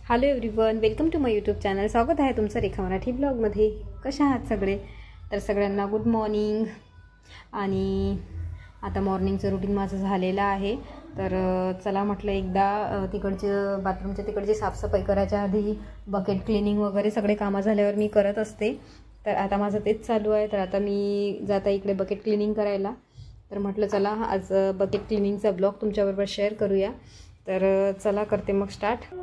Hello everyone, welcome to my YouTube channel. स्वागत आहे तुमचं रेखा मराठी ब्लॉगमध्ये. कशा आहात सगळे? तर सगळ्यांना गुड मॉर्निंग. आणि आता मॉर्निंगचं रुटीन माझं झालेलं आहे. तर चला म्हटलं एकदा तिकडचे बाथरूमच्या तिकडची साफसफाई करायच्या आधी बकेट क्लिनिंग वगैरे सगळे कामं झाल्यावर मी करत असते. तर आता माझं तेच चालू आहे. तर आता मी जाता इकडे बकेट क्लिनिंग करायला. तर म्हटलं चला आज बकेट क्लिनिंगचा ब्लॉग तुमच्याबरोबर शेअर करूया. तर चला करते मग स्टार्ट.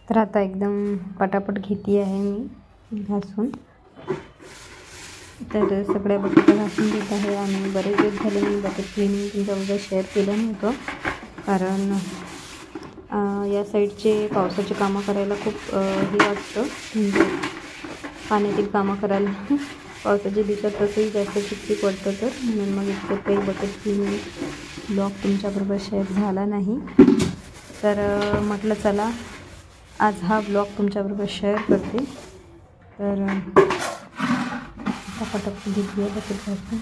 तर आता एकदम पटापट घेते आहे मी घासून. तर सगळ्या बकेट घासून घेत आहे. आणि बरेच दिवस झाले मी बकेट क्लिनिंग तुमच्याबरोबर शेअर केलं नव्हतं, कारण या साईडचे पावसाची कामं करायला खूप हे वाटतं, म्हणजे पाण्यातील कामं करायला पावसाच्या दिवसात तसंही जास्त चिकचिक वाटतं. तर म्हणून मग इतकं काही बकेट क्लिनिंग ब्लॉग तुमच्याबरोबर शेअर झाला नाही. तर म्हटलं चला आज हा ब्लॉग तुमच्याबरोबर शेअर करते. तर पटापट घेतली बकेट घासून.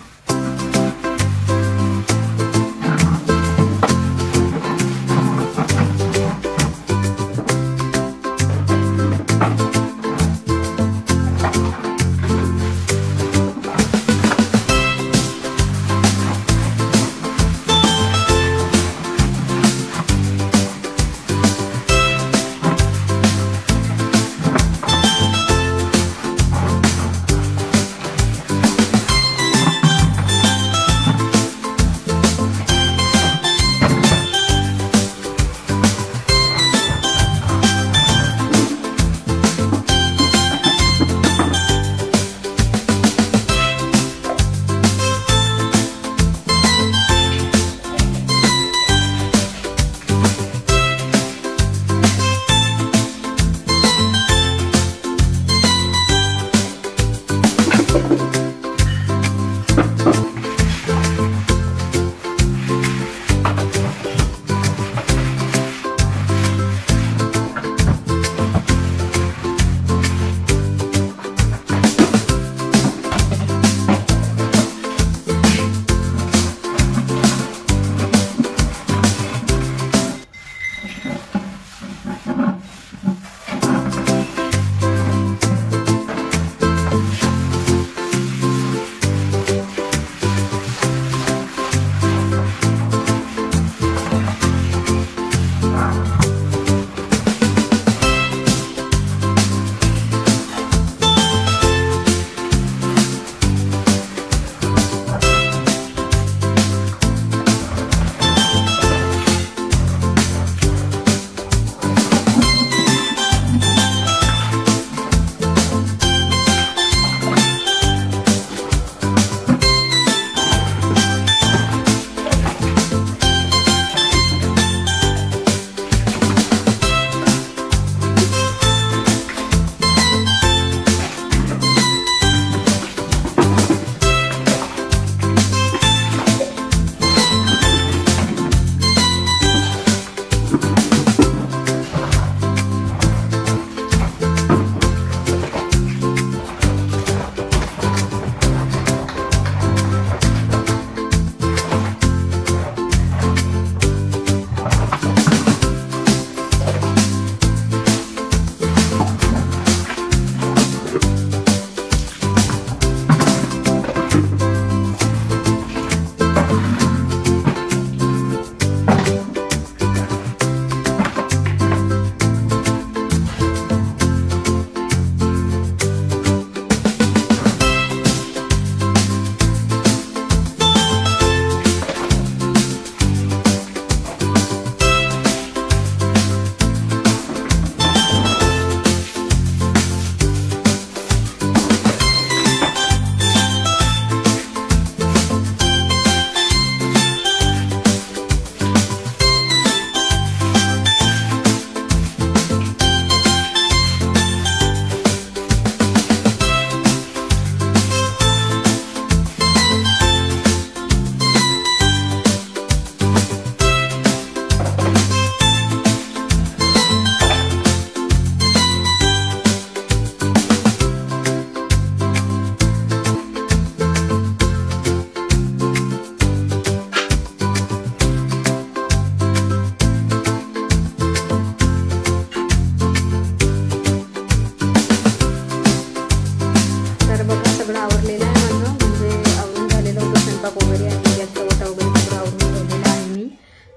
वगैरे आणि गॅसचा ओटा वगैरे सगळं आवरून ठेवलेलं आहे मी.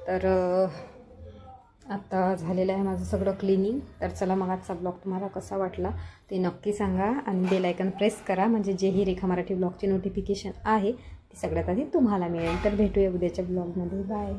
तर आता झालेलं आहे माझं सगळं क्लिनिंग. तर चला मग आजचा ब्लॉग तुम्हाला कसा वाटला ते नक्की सांगा आणि बेल आयकन प्रेस करा, म्हणजे जे ही रेखा मराठी ब्लॉगची नोटिफिकेशन आहे ती सगळ्यात आधी तुम्हाला मिळेल. तर भेटूया उद्याच्या ब्लॉगमध्ये. बाय.